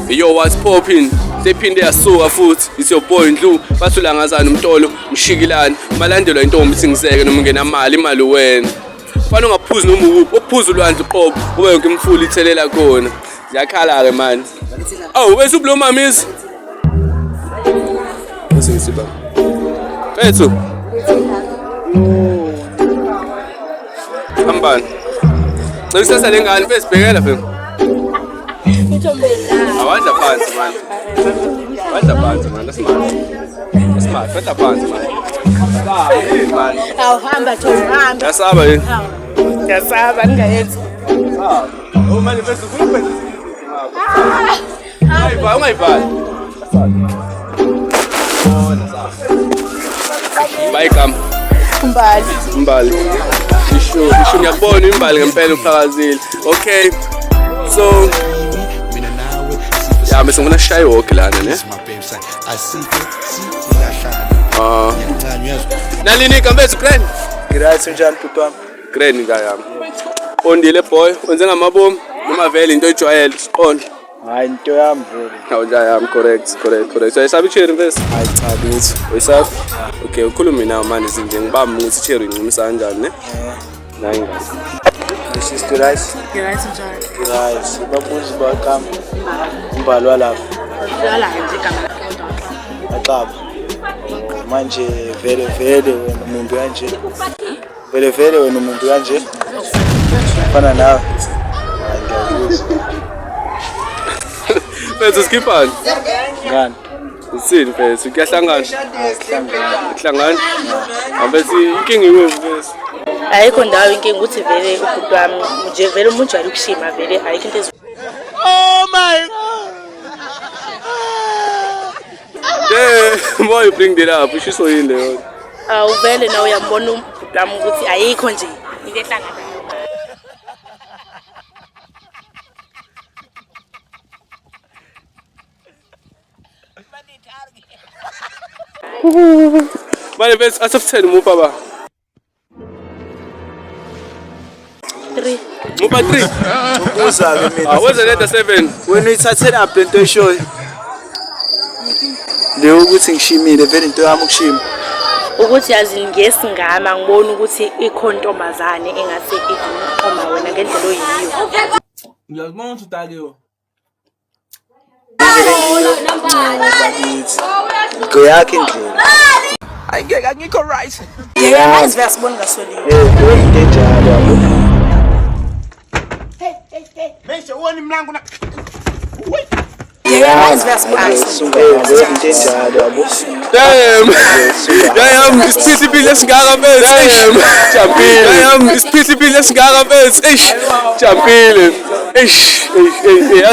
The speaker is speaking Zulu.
Yo, what's popping? Sephinde yasuka futhi. It's your boy Ndlu. Bathula ngazana umtolo, mshikilana. Malandelwa intombi singizeke noma ngenamali, imali wena. Fana ungaphuzi noma ukuphi. Ophuza ulwandle uqobo. Kube yonke imfula ithelela khona. Ngiyakhala ke man. Oh, where's ublo mamisi? Usingisiba. Fethu. Hambani. Ngisasa lengane fesibhekela phela. Awandla phansi man. Wandla phansi man. That's smart. Wandla phansi man. Man. Awuhamba hamba. Yasaba yini? Ngiyasaba ngingayenzi. Oh man, bese kuyiphela. Hayi, ungayibhali. Bye kam. Mbali. Isho ngiyabona imbali ngempela uphakazile. Okay. So yeah, bese ngona shy walk lana ne. Nalini kambethu grand. Ngirathi njani bhuti wami? Grand ngayami. Ondile boy, wenze ngamabomu noma vele into ejwayele siqonda. Hayi into yami vele. Hawu nja yami correct. So isabi cherry mfethu. Hayi cha lutho. Uyisabi? Okay, ukhulumi nawe manje nje ngibamba ukuthi cherry incumisa kanjani ne? Nayi ngani. This is rice. Ngirathi njani? Rice. Babuzi bakami. Umbali walapha. Udlala nje igama lakho. Aqaba. Manje vele wena umuntu kanje. Vele wena umuntu kanje. Fana nawe. Ngiyakuzwa. Mfethu skiphani? Ngani? Usini mfethu kuyahlangana? Kuhlangana? Abese inkingi iwe mfethu. Ayikho ndawo inkingi ukuthi vele ubhuti wami nje vele umuntu ujwayele ukushima vele ayikho into Oh my god. Damn, why you bring that up? Ushiso yini leyo? Uvele nawe uyambona ubhuti wami ukuthi ayikho nje into ehlanganayo. Manje bese out of 10 mupha ba? 3. Mupha 3. Uza ke mina. Wenza leta 7. Wena uyithathela apha into eshoyo. Leyo ukuthi ngishimile vele into yami ukushima. Ukuthi yazi ngesingama ngibona ukuthi ikhontombazane engase ikhoma wena ngendlela oyiyo. Ngiyazibona ukuthi utaliwe. Ngoyakhe indlela. Angikho right. Yazi vele sibona ngasoliwe. Into enjalo yabo. Meshe wona imlangu na. Yazi vele sibona ngasoliwe. Into enjalo yabo. Damn, isiphithiphithi esingaka mfethu. Jampile. Damn, isiphithiphithi esingaka mfethu. Jampile. Yazi